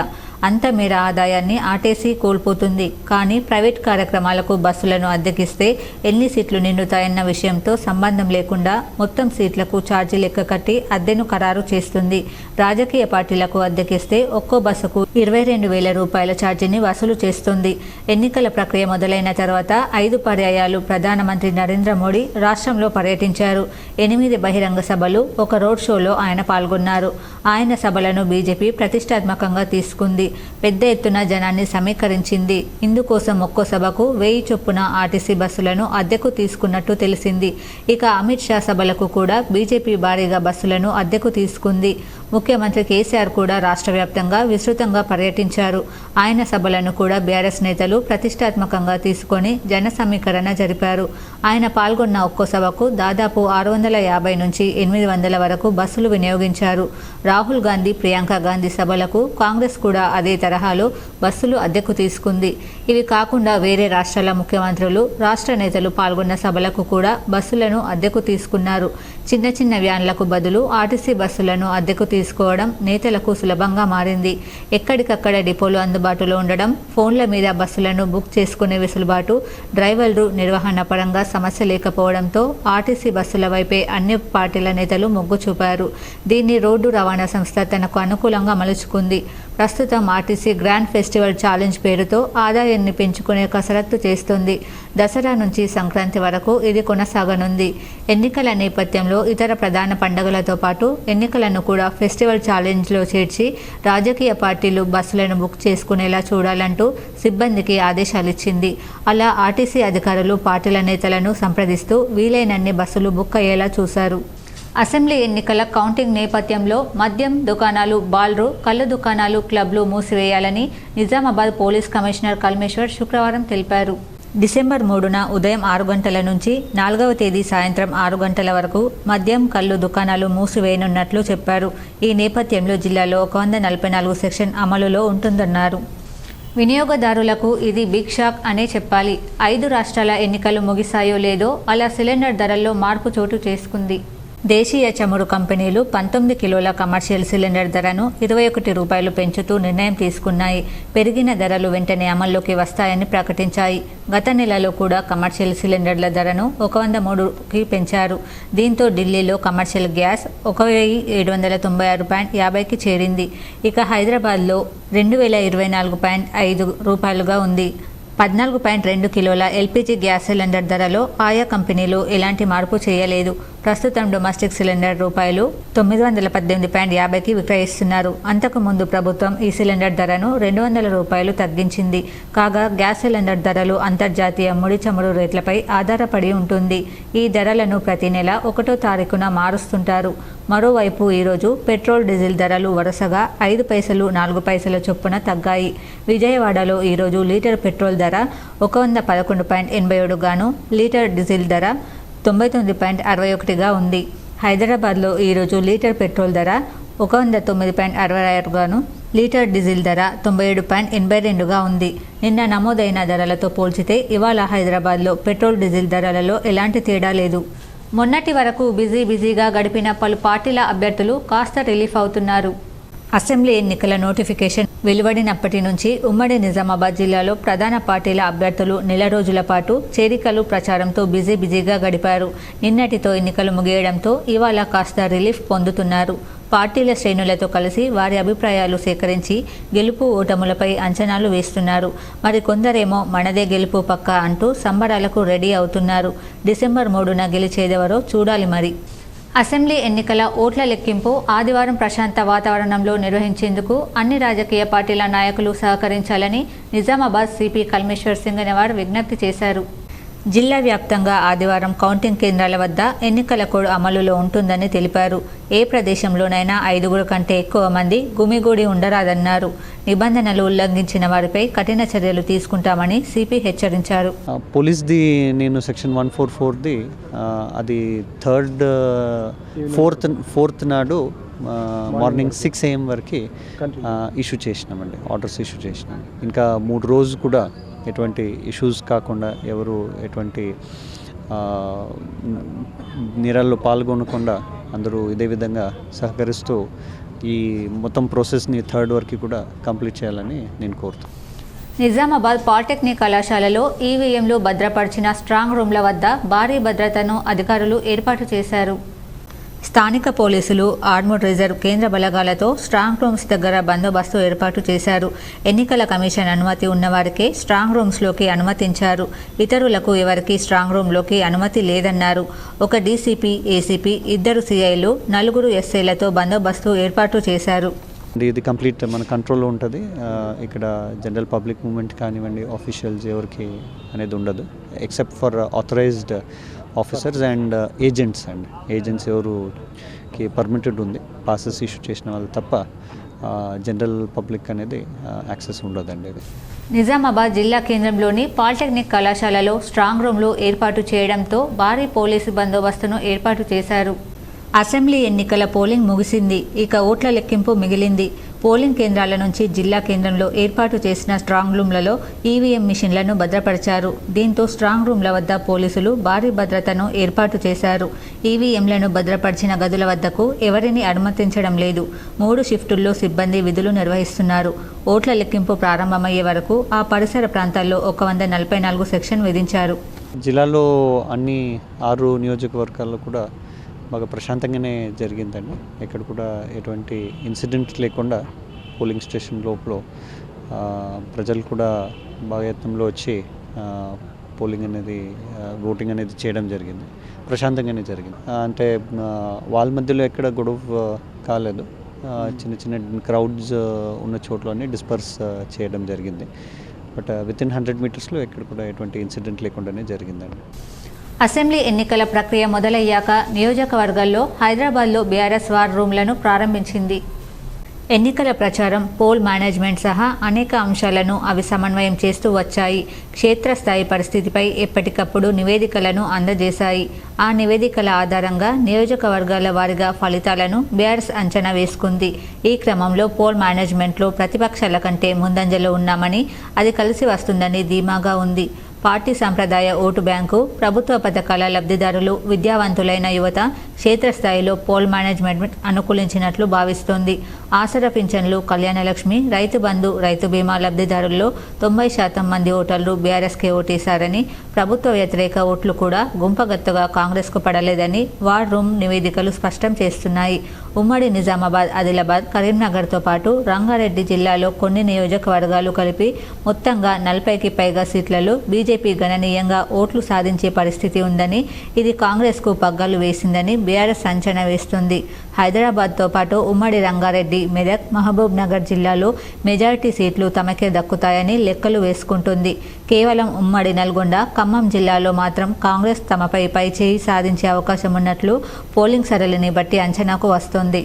అంత మేర ఆదాయాన్ని ఆర్టీసీ కోల్పోతుంది. కానీ ప్రైవేట్ కార్యక్రమాలకు బస్సులను అద్దెకిస్తే ఎన్ని సీట్లు నిండుతాయన్న విషయంతో సంబంధం లేకుండా మొత్తం సీట్లకు ఛార్జీ లెక్క కట్టి అద్దెను ఖరారు చేస్తుంది. రాజకీయ పార్టీలకు అద్దెకిస్తే ఒక్కో బస్సుకు 22,000 రూపాయల ఛార్జీని వసూలు చేస్తుంది. ఎన్నికల ప్రక్రియ మొదలైన తర్వాత 5 పర్యాయాలు ప్రధానమంత్రి నరేంద్ర మోడీ రాష్ట్రంలో పర్యటించారు. 8 బహిరంగ సభలు, 1 రోడ్ షోలో ఆయన పాల్గొన్నారు. ఆయన సభలను బీజేపీ ప్రతిష్టాత్మకంగా తీసుకుంది. పెద్ద ఎత్తున జనాన్ని సమీకరించింది. ఇందుకోసం ఒక్కో సభకు 1000 చొప్పున ఆర్టీసీ బస్సులను అద్దెకు తీసుకున్నట్టు తెలిసింది. ఇక అమిత్ షా సభలకు కూడా బీజేపీ భారీగా బస్సులను అద్దెకు తీసుకుంది. ముఖ్యమంత్రి కేసీఆర్ కూడా రాష్ట్ర వ్యాప్తంగా విస్తృతంగా పర్యటించారు. ఆయన సభలను కూడా బీఆర్ఎస్ నేతలు ప్రతిష్టాత్మకంగా తీసుకొని జన సమీకరణ జరిపారు. ఆయన పాల్గొన్న ఒక్కో సభకు దాదాపు 650 నుంచి 800 వరకు బస్సులు వినియోగించారు. రాహుల్ గాంధీ, ప్రియాంక గాంధీ సభలకు కాంగ్రెస్ కూడా అదే తరహాలో బస్సులు అద్దెకు తీసుకుంది. ఇవి కాకుండా వేరే రాష్ట్రాల ముఖ్యమంత్రులు, రాష్ట్ర నేతలు పాల్గొన్న సభలకు కూడా బస్సులను అద్దెకు తీసుకున్నారు. చిన్న చిన్న వ్యాన్లకు బదులు ఆర్టీసీ బస్సులను అద్దెకు తీసుకోవడం నేతలకు సులభంగా మారింది. ఎక్కడికక్కడ డిపోలు అందుబాటులో ఉండడం, ఫోన్ల మీద బస్సులను బుక్ చేసుకునే వెసులుబాటు, డ్రైవర్లు నిర్వహణ పరంగా సమస్య లేకపోవడంతో ఆర్టీసీ బస్సుల వైపే అన్ని పార్టీల నేతలు మొగ్గు చూపారు. దీన్ని రోడ్డు రవాణా సంస్థ తనకు అనుకూలంగా మలుచుకుంది. ప్రస్తుతం ఆర్టీసీ గ్రాండ్ ఫెస్టివల్ ఛాలెంజ్ పేరుతో ఆదాయాన్ని పెంచుకునే కసరత్తు చేస్తుంది. దసరా నుంచి సంక్రాంతి వరకు ఇది కొనసాగనుంది. ఎన్నికల నేపథ్యంలో ఇతర ప్రధాన పండుగలతో పాటు ఎన్నికలను కూడా ఫెస్టివల్ ఛాలెంజ్లో చేర్చి రాజకీయ పార్టీలు బస్సులను బుక్ చేసుకునేలా చూడాలంటూ సిబ్బందికి ఆదేశాలిచ్చింది. అలా ఆర్టీసీ అధికారులు పార్టీల నేతలను సంప్రదిస్తూ వీలైనన్ని బస్సులు బుక్ అయ్యేలా చూశారు. అసెంబ్లీ ఎన్నికల కౌంటింగ్ నేపథ్యంలో మద్యం దుకాణాలు, బాల్రు, కళ్ళు దుకాణాలు, క్లబ్లు మూసివేయాలని నిజామాబాద్ పోలీస్ కమిషనర్ కల్మేశ్వర్ శుక్రవారం తెలిపారు. డిసెంబర్ 3న ఉదయం 6 గంటల నుంచి 4వ తేదీ సాయంత్రం 6 గంటల వరకు మద్యం, కళ్ళు దుకాణాలు మూసివేయనున్నట్లు చెప్పారు. ఈ నేపథ్యంలో జిల్లాలో 144 సెక్షన్ అమలులో ఉంటుందన్నారు. వినియోగదారులకు ఇది బిగ్ షాక్ అనే చెప్పాలి. 5 రాష్ట్రాల ఎన్నికలు ముగిశాయో లేదో అలా సిలిండర్ ధరల్లో మార్పు చోటు చేసుకుంది. దేశీయ చమురు కంపెనీలు 19 కిలోల కమర్షియల్ సిలిండర్ ధరను 21 రూపాయలు పెంచుతూ నిర్ణయం తీసుకున్నాయి. పెరిగిన ధరలు వెంటనే అమల్లోకి వస్తాయని ప్రకటించాయి. గత నెలలో కూడా కమర్షియల్ సిలిండర్ల ధరను 103కి పెంచారు. దీంతో ఢిల్లీలో కమర్షియల్ గ్యాస్ 1,796.50కి చేరింది. ఇక హైదరాబాద్లో 2,024.5 రూపాయలుగా ఉంది. 14.2 కిలోల ఎల్పీజీ గ్యాస్ సిలిండర్ ధరలో ఆయా కంపెనీలు ఎలాంటి మార్పు చేయలేదు. ప్రస్తుతం డొమెస్టిక్ సిలిండర్ రూపాయలు 918.50కి విక్రయిస్తున్నారు. అంతకుముందు ప్రభుత్వం ఈ సిలిండర్ ధరను 200 రూపాయలు తగ్గించింది. కాగా గ్యాస్ సిలిండర్ ధరలు అంతర్జాతీయ ముడి చమురు రేట్లపై ఆధారపడి ఉంటుంది. ఈ ధరలను ప్రతి నెల 1వ తారీఖున మారుస్తుంటారు. మరోవైపు ఈరోజు పెట్రోల్, డీజిల్ ధరలు వరుసగా 5 పైసలు, 4 పైసల చొప్పున తగ్గాయి. విజయవాడలో ఈరోజు లీటర్ పెట్రోల్ ధర 111.87 గాను, లీటర్ డీజిల్ ధర 99.61గా ఉంది. హైదరాబాద్లో ఈరోజు లీటర్ పెట్రోల్ ధర 109.66 గాను, లీటర్ డీజిల్ ధర 97.82గా ఉంది. నిన్న నమోదైన ధరలతో పోల్చితే ఇవాళ హైదరాబాద్లో పెట్రోల్, డీజిల్ ధరలలో ఎలాంటి తేడా లేదు. మొన్నటి వరకు బిజీగా గడిపిన పలు పార్టీల అభ్యర్థులు కాస్త రిలీఫ్ అవుతున్నారు. అసెంబ్లీ ఎన్నికల నోటిఫికేషన్ వెలువడినప్పటి నుంచి ఉమ్మడి నిజామాబాద్ జిల్లాలో ప్రధాన పార్టీల అభ్యర్థులు నెల రోజుల పాటు చేరికలు ప్రచారంతో బిజీగా గడిపారు. నిన్నటితో ఎన్నికలు ముగియడంతో ఇవాళ కాస్త రిలీఫ్ పొందుతున్నారు. పార్టీల శ్రేణులతో కలిసి వారి అభిప్రాయాలు సేకరించి గెలుపు ఓటములపై అంచనాలు వేస్తున్నారు. మరి కొందరేమో మనదే గెలుపు పక్క అంటూ సంబరాలకు రెడీ అవుతున్నారు. డిసెంబర్ 3న గెలిచేదెవరో చూడాలి మరి. అసెంబ్లీ ఎన్నికల ఓట్ల లెక్కింపు ఆదివారం ప్రశాంత వాతావరణంలో నిర్వహించేందుకు అన్ని రాజకీయ పార్టీల నాయకులు సహకరించాలని నిజామాబాద్ సిపి కల్మేశ్వర్ సింగనవార్ విజ్ఞప్తి చేశారు. జిల్లా వ్యాప్తంగా ఆదివారం కౌంటింగ్ కేంద్రాల వద్ద ఎన్నికల కోడ్ అమలులో ఉంటుందని తెలిపారు. ఏ ప్రదేశంలోనైనా 5 కంటే ఎక్కువ మంది గుమిగూడి ఉండరాదన్నారు. నిబంధనలు ఉల్లంఘించిన వారిపై కఠిన చర్యలు తీసుకుంటామని సిపి హెచ్చరించారు. పోలీస్ది నేను సెక్షన్ 144ది అది 4th నాడు మార్నింగ్ 6 AM వరకు ఇష్యూ చేసినామండి, ఆర్డర్స్ ఇష్యూ చేసినాం. ఇంకా 3 రోజులు కూడా ఎటువంటి ఇష్యూస్ కాకుండా ఎవరు ఎటువంటి నేరాల్లో పాల్గొనకుండా అందరూ ఇదే విధంగా సహకరిస్తూ ఈ మొత్తం ప్రాసెస్ని 3rd వరకు కూడా కంప్లీట్ చేయాలని నేను కోరుతున్నాను. నిజామాబాద్ పాలిటెక్నిక్ కళాశాలలో ఈవీఎంలు భద్రపరిచిన స్ట్రాంగ్ రూమ్ల వద్ద భారీ భద్రతను అధికారులు ఏర్పాటు చేశారు. స్థానిక పోలీసులు ఆర్మర్డ్ రిజర్వ్ కేంద్ర బలగాలతో స్ట్రాంగ్ రూమ్స్ దగ్గర బందోబస్తు ఏర్పాటు చేశారు. ఎన్నికల కమిషన్ అనుమతి ఉన్నవారికే స్ట్రాంగ్ రూమ్స్లోకి అనుమతించారు. ఇతరులకు ఎవరికి స్ట్రాంగ్ రూమ్లోకి అనుమతి లేదన్నారు. ఒక డీసీపీ, ఏసీపీ, 2 సిఐలు, 4 ఎస్ఐలతో బందోబస్తు ఏర్పాటు చేశారు. ఇది కంప్లీట్ మన కంట్రోల్లో ఉంటుంది. ఇక్కడ జనరల్ పబ్లిక్ మూవ్మెంట్ కానివ్వండి, ఆఫీషియల్స్ ఎవరికి అనేది ఉండదు, except for authorized officers and agents ఎవరుకి పర్మిటెడ్ ఉంది, పాసెస్ ఇష్యూ చేసిన వాళ్ళు తప్ప జనరల్ పబ్లిక్ అనేది యాక్సెస్ ఉండదండి. ఇది నిజామాబాద్ జిల్లా కేంద్రంలోని పాలిటెక్నిక్ కళాశాలలో స్ట్రాంగ్ రూమ్లు ఏర్పాటు చేయడంతో భారీ పోలీసు బందోబస్తును ఏర్పాటు చేశారు. అసెంబ్లీ ఎన్నికల పోలింగ్ ముగిసింది. ఇక ఓట్ల లెక్కింపు మిగిలింది. పోలింగ్ కేంద్రాల నుంచి జిల్లా కేంద్రంలో ఏర్పాటు చేసిన స్ట్రాంగ్ రూమ్లలో ఈవీఎం మిషన్లను భద్రపరిచారు. దీంతో స్ట్రాంగ్ రూమ్ల వద్ద పోలీసులు భారీ భద్రతను ఏర్పాటు చేశారు. ఈవీఎంలను భద్రపరిచిన గదుల వద్దకు ఎవరిని అనుమతించడం లేదు. 3 షిఫ్టుల్లో సిబ్బంది విధులు నిర్వహిస్తున్నారు. ఓట్ల లెక్కింపు ప్రారంభమయ్యే వరకు ఆ పరిసర ప్రాంతాల్లో 144 సెక్షన్ విధించారు. జిల్లాలో అన్ని 6 నియోజకవర్గాల్లో కూడా బాగా ప్రశాంతంగానే జరిగిందండి. ఎక్కడ కూడా ఎటువంటి ఇన్సిడెంట్ లేకుండా పోలింగ్ స్టేషన్ లోపల ప్రజలు కూడా బాగా యత్నంలో వచ్చి ఓటింగ్ అనేది చేయడం జరిగింది. ప్రశాంతంగానే జరిగింది. అంటే వాళ్ళ మధ్యలో ఎక్కడ గొడవ కాలేదు. చిన్న క్రౌడ్స్ ఉన్న చోట్లనే డిస్పర్స్ చేయడం జరిగింది. బట్ వితిన్ 100 మీటర్స్లో ఎక్కడ కూడా ఎటువంటి ఇన్సిడెంట్ లేకుండానే జరిగిందండి. అసెంబ్లీ ఎన్నికల ప్రక్రియ మొదలయ్యాక నియోజకవర్గాల్లో హైదరాబాద్లో బీఆర్ఎస్ వార్ రూమ్లను ప్రారంభించింది. ఎన్నికల ప్రచారం, పోల్ మేనేజ్మెంట్ సహా అనేక అంశాలను అవి సమన్వయం చేస్తూ వచ్చాయి. క్షేత్రస్థాయి పరిస్థితిపై ఎప్పటికప్పుడు నివేదికలను అందజేశాయి. ఆ నివేదికల ఆధారంగా నియోజకవర్గాల వారీగా ఫలితాలను బీఆర్ఎస్ అంచనా వేసుకుంది. ఈ క్రమంలో పోల్ మేనేజ్మెంట్లో ప్రతిపక్షాల కంటే ముందంజలో ఉన్నామని, అది కలిసి వస్తుందని ధీమాగా ఉంది. పార్టీ సంప్రదాయ ఓటు బ్యాంకు, ప్రభుత్వ పథకాల లబ్ధిదారులు, విద్యావంతులైన యువత క్షేత్రస్థాయిలో పోల్ మేనేజ్మెంట్ అనుకూలించినట్లు భావిస్తోంది. ఆసరా పింఛన్లు, కళ్యాణలక్ష్మి, రైతు బంధు, రైతు బీమా లబ్ధిదారుల్లో 90% మంది ఓటర్లు బీఆర్ఎస్కే ఓటేశారని, ప్రభుత్వ వ్యతిరేక ఓట్లు కూడా గుంపగత్తుగా కాంగ్రెస్కు పడలేదని వార్ రూమ్ నివేదికలు స్పష్టం చేస్తున్నాయి. ఉమ్మడి నిజామాబాద్, ఆదిలాబాద్, కరీంనగర్తో పాటు రంగారెడ్డి జిల్లాలో కొన్ని నియోజకవర్గాలు కలిపి మొత్తంగా 40కి పైగా సీట్లలో బీజేపీ గణనీయంగా ఓట్లు సాధించే పరిస్థితి ఉందని, ఇది కాంగ్రెస్కు పగ్గాలు వేసిందని బీఆర్ఎస్ అంచనా వేస్తుంది. హైదరాబాద్తో పాటు ఉమ్మడి రంగారెడ్డి, మెదక్, మహబూబ్ నగర్ జిల్లాలో మెజారిటీ సీట్లు తమకే దక్కుతాయని లెక్కలు వేసుకుంటుంది. కేవలం ఉమ్మడి నల్గొండ, ఖమ్మం జిల్లాలో మాత్రం కాంగ్రెస్ తమపై పైచేయి సాధించే అవకాశం ఉన్నట్లు పోలింగ్ సరళిని బట్టి అంచనాకు వస్తోంది.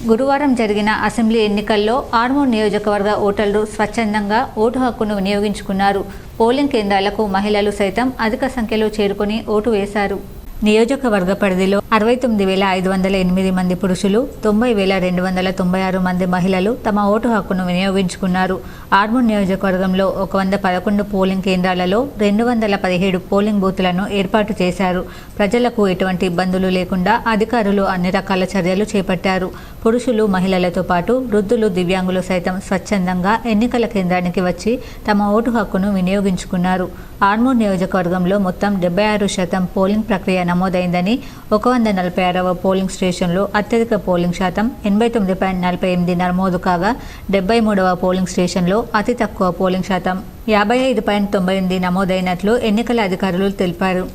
గురువారం జరిగిన అసెంబ్లీ ఎన్నికల్లో ఆర్మూర్ నియోజకవర్గ ఓటర్లు స్వచ్ఛందంగా ఓటు హక్కును వినియోగించుకున్నారు. పోలింగ్ కేంద్రాలకు మహిళలు సైతం అధిక సంఖ్యలో చేరుకుని ఓటు వేశారు. నియోజకవర్గ పరిధిలో 69,508 మంది పురుషులు, 90,296 మంది మహిళలు తమ ఓటు హక్కును వినియోగించుకున్నారు. ఆర్మూర్ నియోజకవర్గంలో 111 పోలింగ్ కేంద్రాలలో 217 పోలింగ్ బూత్లను ఏర్పాటు చేశారు. ప్రజలకు ఎటువంటి ఇబ్బందులు లేకుండా అధికారులు అన్ని రకాల చర్యలు చేపట్టారు. పురుషులు, మహిళలతో పాటు వృద్ధులు, దివ్యాంగులు సైతం స్వచ్ఛందంగా ఎన్నికల కేంద్రానికి వచ్చి తమ ఓటు హక్కును వినియోగించుకున్నారు. ఆర్మూర్ నియోజకవర్గంలో మొత్తం 76% పోలింగ్ ప్రక్రియ నమోదైందని, 146వ పోలింగ్ స్టేషన్లో అత్యధిక పోలింగ్ శాతం 89.48 నమోదు కాగా, 73వ పోలింగ్ స్టేషన్లో అతి తక్కువ పోలింగ్ శాతం 55.98 నమోదైనట్లు ఎన్నికల అధికారులు తెలిపారు.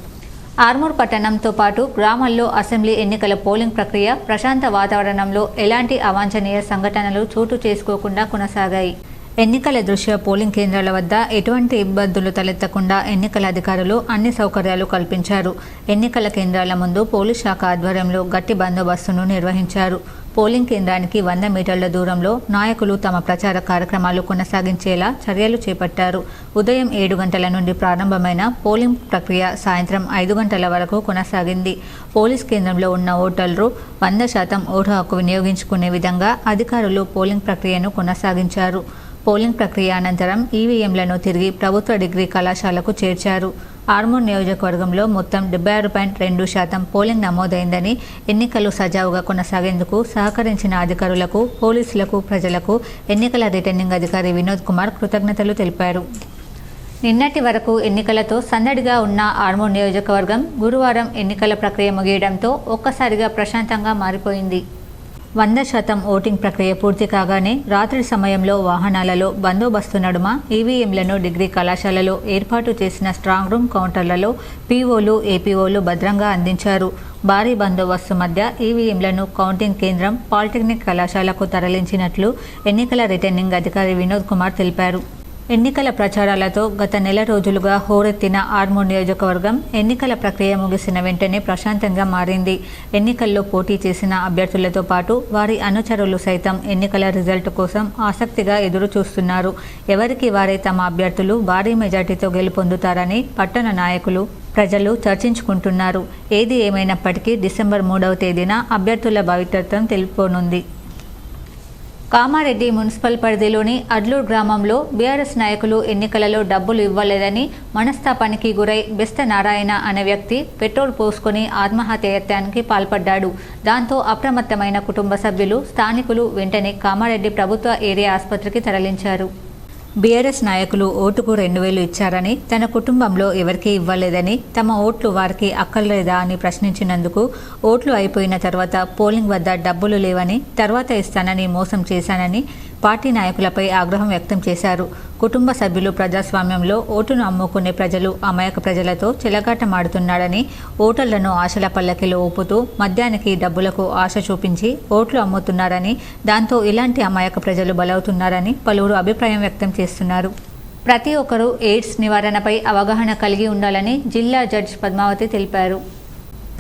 ఆర్మూర్ పట్టణంతో పాటు గ్రామాల్లో అసెంబ్లీ ఎన్నికల పోలింగ్ ప్రక్రియ ప్రశాంత వాతావరణంలో ఎలాంటి అవాంఛనీయ సంఘటనలు చోటు చేసుకోకుండా కొనసాగాయి. ఎన్నికల దృష్ట్యా పోలింగ్ కేంద్రాల వద్ద ఎటువంటి ఇబ్బందులు తలెత్తకుండా ఎన్నికల అధికారులు అన్ని సౌకర్యాలు కల్పించారు. ఎన్నికల కేంద్రాల ముందు పోలీస్ శాఖ ఆధ్వర్యంలో గట్టి బందోబస్తును నిర్వహించారు. పోలింగ్ కేంద్రానికి 100 మీటర్ల దూరంలో నాయకులు తమ ప్రచార కార్యక్రమాలు కొనసాగించేలా చర్యలు చేపట్టారు. ఉదయం 7 గంటల నుండి ప్రారంభమైన పోలింగ్ ప్రక్రియ సాయంత్రం 5 గంటల వరకు కొనసాగింది. పోలీస్ కేంద్రంలో ఉన్న ఓటర్లు 100% ఓటు హక్కు వినియోగించుకునే విధంగా అధికారులు పోలింగ్ ప్రక్రియను కొనసాగించారు. పోలింగ్ ప్రక్రియ అనంతరం ఈవీఎంలను తిరిగి ప్రభుత్వ డిగ్రీ కళాశాలకు చేర్చారు. ఆర్మూర్ నియోజకవర్గంలో మొత్తం 76.2% పోలింగ్ నమోదైందని, ఎన్నికలు సజావుగా కొనసాగేందుకు సహకరించిన అధికారులకు, పోలీసులకు, ప్రజలకు ఎన్నికల రిటర్నింగ్ అధికారి వినోద్ కుమార్ కృతజ్ఞతలు తెలిపారు. నిన్నటి వరకు ఎన్నికలతో సందడిగా ఉన్న ఆర్మూర్ నియోజకవర్గం గురువారం ఎన్నికల ప్రక్రియ ముగియడంతో ఒక్కసారిగా ప్రశాంతంగా మారిపోయింది. 100% ఓటింగ్ ప్రక్రియ పూర్తి కాగానే రాత్రి సమయంలో వాహనాలలో బందోబస్తు నడుమ ఈవీఎంలను డిగ్రీ కళాశాలలో ఏర్పాటు చేసిన స్ట్రాంగ్ రూమ్ కౌంటర్లలో పీఓలు, ఏపీఓలు భద్రంగా అందించారు. భారీ బందోబస్తు మధ్య ఈవీఎంలను కౌంటింగ్ కేంద్రం పాలిటెక్నిక్ కళాశాలకు తరలించినట్లు ఎన్నికల రిటర్నింగ్ అధికారి వినోద్ కుమార్ తెలిపారు. ఎన్నికల ప్రచారాలతో గత నెల రోజులుగా హోరెత్తిన ఆర్మూర్ నియోజకవర్గం ఎన్నికల ప్రక్రియ ముగిసిన వెంటనే ప్రశాంతంగా మారింది. ఎన్నికల్లో పోటీ చేసిన అభ్యర్థులతో పాటు వారి అనుచరులు సైతం ఎన్నికల రిజల్ట్ కోసం ఆసక్తిగా ఎదురు చూస్తున్నారు. ఎవరికి వారే తమ అభ్యర్థులు భారీ మెజార్టీతో గెలుపొందుతారని పట్టణ నాయకులు, ప్రజలు చర్చించుకుంటున్నారు. ఏది ఏమైనప్పటికీ డిసెంబర్ 3వ తేదీన అభ్యర్థుల భవితవ్యం తెలియనుంది. కామారెడ్డి మున్సిపల్ పరిధిలోని అడ్లూర్ గ్రామంలో బీఆర్ఎస్ నాయకులు ఎన్నికలలో డబ్బులు ఇవ్వలేదని మనస్తాపానికి గురై బెస్త నారాయణ అనే వ్యక్తి పెట్రోల్ పోసుకొని ఆత్మహత్యాయత్నానికి పాల్పడ్డాడు. దాంతో అప్రమత్తమైన కుటుంబ సభ్యులు, స్థానికులు వెంటనే కామారెడ్డి ప్రభుత్వ ఏరియా ఆసుపత్రికి తరలించారు. బీఆర్ఎస్ నాయకులు ఓటుకు 2,000 ఇచ్చారని, తన కుటుంబంలో ఎవరికీ ఇవ్వలేదని, తమ ఓట్లు వారికి అక్కర్లేదా అని ప్రశ్నించినందుకు, ఓట్లు అయిపోయిన తర్వాత పోలింగ్ వద్ద డబ్బులు లేవని, తర్వాత ఇస్తానని మోసం చేశానని పార్టీ నాయకులపై ఆగ్రహం వ్యక్తం చేశారు. కుటుంబ సభ్యులు ప్రజాస్వామ్యంలో ఓటును అమ్ముకునే ప్రజలు అమాయక ప్రజలతో చెలగాటమాడుతున్నాడని, ఓటర్లను ఆశల పల్లకిలో ఊపుతూ మద్యానికి, డబ్బులకు ఆశ చూపించి ఓట్లు అమ్ముతున్నారని, దాంతో ఇలాంటి అమాయక ప్రజలు బలవుతున్నారని పలువురు అభిప్రాయం వ్యక్తం చేస్తున్నారు. ప్రతి ఒక్కరూ ఎయిడ్స్ నివారణపై అవగాహన కలిగి ఉండాలని జిల్లా జడ్జి పద్మావతి తెలిపారు.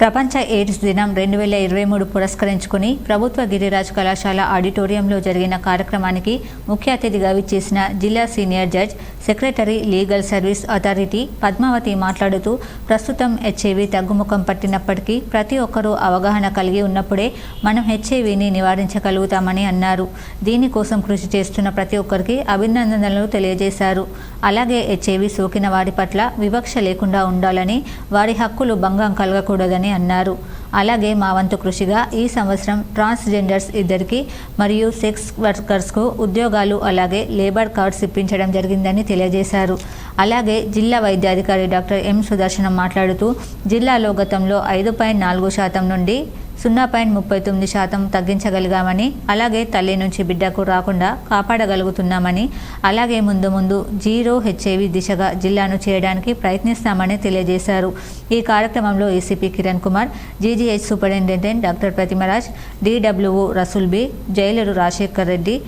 ప్రపంచ ఎయిడ్స్ దినం 2023 పురస్కరించుకుని ప్రభుత్వ గిరిరాజ్ కళాశాల ఆడిటోరియంలో జరిగిన కార్యక్రమానికి ముఖ్య అతిథిగా విచ్చేసిన జిల్లా senior judge, secretary, legal service authority Padmavati మాట్లాడుతూ, ప్రస్తుతం హెచ్ఐవి తగ్గుముఖం పట్టినప్పటికీ ప్రతి ఒక్కరూ అవగాహన కలిగి ఉన్నప్పుడే మనం హెచ్ఐవిని నివారించగలుగుతామని అన్నారు. దీనికోసం కృషి చేస్తున్న ప్రతి ఒక్కరికి అభినందనలు తెలియజేశారు. అలాగే హెచ్ఐవి సోకిన వారి పట్ల వివక్ష లేకుండా ఉండాలని, వారి హక్కులు భంగం కలగకూడదని అన్నారు. అలాగే మా వంతు కృషిగా ఈ సంవత్సరం ట్రాన్స్జెండర్స్ ఇద్దరికి మరియు సెక్స్ వర్కర్స్కు ఉద్యోగాలు, అలాగే లేబర్ కార్డ్స్ ఇప్పించడం జరిగిందని తెలియజేశారు. అలాగే జిల్లా వైద్యాధికారి డాక్టర్ ఎం సుదర్శనం మాట్లాడుతూ, జిల్లాలో గతంలో 5.4% నుండి 0.39% తగ్గించగలిగామని, అలాగే తల్లి నుంచి బిడ్డకు రాకుండా కాపాడగలుగుతున్నామని, అలాగే ముందు ముందు జీరో హెచ్ఐవి దిశగా జిల్లాను చేయడానికి ప్రయత్నిస్తామని తెలియజేశారు. ఈ కార్యక్రమంలో ACP Kiran Kumar, GGH superintendent doctor Pratimaraj, DWO Rasool Bi, jailer Rajasekhar Reddy,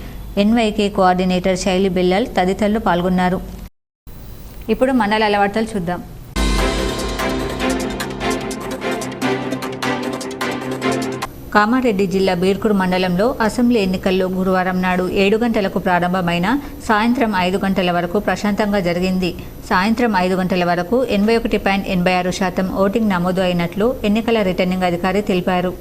NYK coordinator Shaili Billal తదితరులు పాల్గొన్నారు. ఇప్పుడు మండలాల వార్తలు చూద్దాం. కామారెడ్డి జిల్లా బీర్కూరు మండలంలో అసెంబ్లీ ఎన్నికల్లో గురువారం నాడు 7 గంటలకు ప్రారంభమైన సాయంత్రం 5 గంటల వరకు ప్రశాంతంగా జరిగింది. సాయంత్రం 5 గంటల వరకు 81.86% ఓటింగ్ నమోదు అయినట్లు ఎన్నికల రిటర్నింగ్ అధికారి తెలిపారు.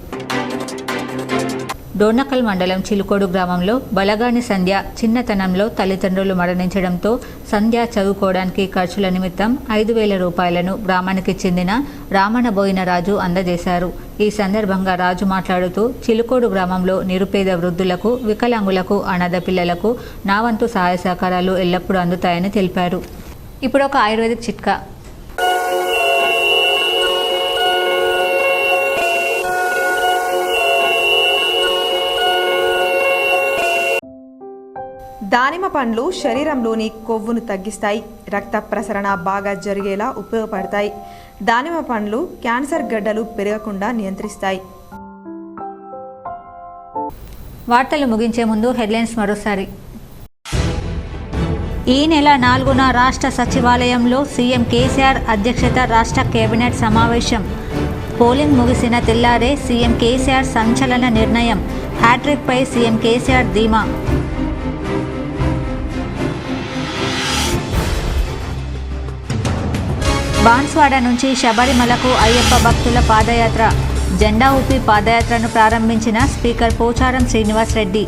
డోర్నకల్ మండలం చిలుకోడు గ్రామంలో బలగాని సంధ్య చిన్నతనంలో తల్లిదండ్రులు మరణించడంతో సంధ్య చదువుకోవడానికి ఖర్చుల నిమిత్తం 5,000 రూపాయలను గ్రామానికి చెందిన రామణబోయిన రాజు అందజేశారు. ఈ సందర్భంగా రాజు మాట్లాడుతూ చిలుకోడు గ్రామంలో నిరుపేద వృద్ధులకు, వికలాంగులకు, అనాథ పిల్లలకు నా వంతు సహాయ సహకారాలు ఎల్లప్పుడూ అందుతాయని తెలిపారు. ఇప్పుడు ఒక ఆయుర్వేదిక్ చిట్కా. దానిమ్మ పండ్లు శరీరంలోని కొవ్వును తగ్గిస్తాయి, రక్త ప్రసరణ బాగా జరిగేలా ఉపయోగపడతాయి. దానిమ్మ పండ్లు క్యాన్సర్ గడ్డలు పెరగకుండా నియంత్రిస్తాయి. వార్తలు ముగించే ముందు హెడ్లైన్స్ మరోసారి. ఈ నెల 4న రాష్ట్ర సచివాలయంలో సీఎం కేసీఆర్ అధ్యక్షత రాష్ట్ర కేబినెట్ సమావేశం. పోలింగ్ ముగిసిన తెల్లారే సీఎం కేసీఆర్ సంచలన నిర్ణయం. హ్యాట్రిక్పై సీఎం కేసీఆర్ ధీమా. బాన్స్వాడ నుంచి శబరిమలకు అయ్యప్ప భక్తుల పాదయాత్ర. జెండా ఊపి పాదయాత్రను ప్రారంభించిన స్పీకర్ పోచారం శ్రీనివాస్ రెడ్డి.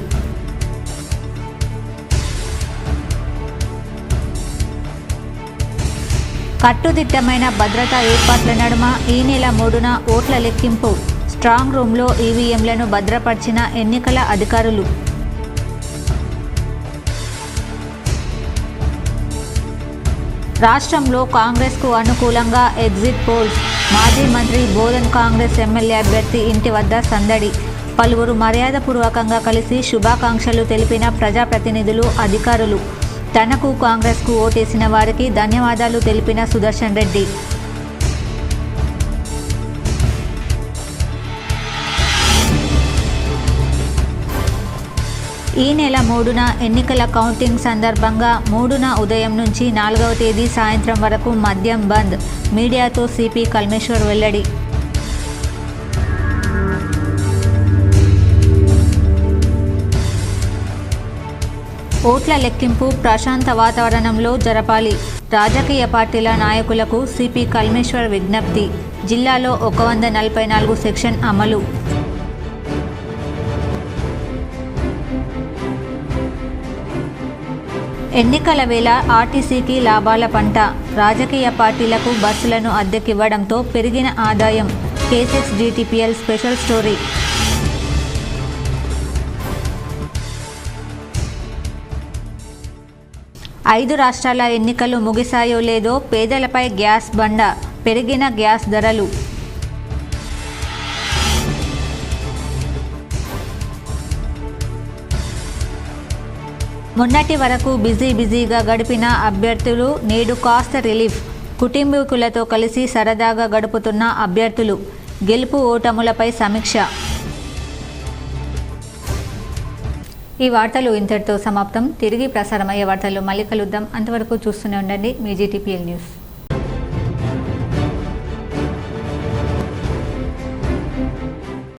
కట్టుదిట్టమైన భద్రతా ఏర్పాట్ల నడుమ ఈ నెల 3న ఓట్ల లెక్కింపు. స్ట్రాంగ్ రూమ్లో ఈవీఎంలను భద్రపరిచిన ఎన్నికల అధికారులు. రాష్ట్రంలో కాంగ్రెస్కు అనుకూలంగా ఎగ్జిట్ పోల్స్. మాజీ మంత్రి బోధన్ కాంగ్రెస్ ఎమ్మెల్యే అభ్యర్థి ఇంటి వద్ద సందడి. పలువురు మర్యాదపూర్వకంగా కలిసి శుభాకాంక్షలు తెలిపిన ప్రజాప్రతినిధులు, అధికారులు. తనకు కాంగ్రెస్కు ఓటేసిన వారికి ధన్యవాదాలు తెలిపిన సుదర్శన్ రెడ్డి. ఈ నెల 3న ఎన్నికల కౌంటింగ్ సందర్భంగా 3న ఉదయం నుంచి 4వ తేదీ సాయంత్రం వరకు మద్యం బంద్. మీడియాతో సిపి కల్మేశ్వర్ వెల్లడి. ఓట్ల లెక్కింపు ప్రశాంత వాతావరణంలో జరపాలి. రాజకీయ పార్టీల నాయకులకు సిపి కల్మేశ్వర్ విజ్ఞప్తి. జిల్లాలో 144 సెక్షన్ అమలు. ఎన్నికల వేళ ఆర్టీసీకి లాభాల పంట. రాజకీయ పార్టీలకు బస్సులను అద్దెకివ్వడంతో పెరిగిన ఆదాయం. K6 GTPL special story. ఐదు రాష్ట్రాల ఎన్నికలు ముగిసాయో లేదో పేదలపై గ్యాస్ బండ. పెరిగిన గ్యాస్ ధరలు. మొన్నటి వరకు బిజీగా గడిపిన అభ్యర్థులు నేడు కాస్త రిలీఫ్. కుటుంబీకులతో కలిసి సరదాగా గడుపుతున్న అభ్యర్థులు. గెలుపు ఓటములపై సమీక్ష. ఈ వార్తలు ఇంతటితో సమాప్తం. తిరిగి ప్రసారమయ్యే వార్తలు మళ్ళీ కలుద్దాం. అంతవరకు చూస్తూనే ఉండండి మీ GTPL న్యూస్.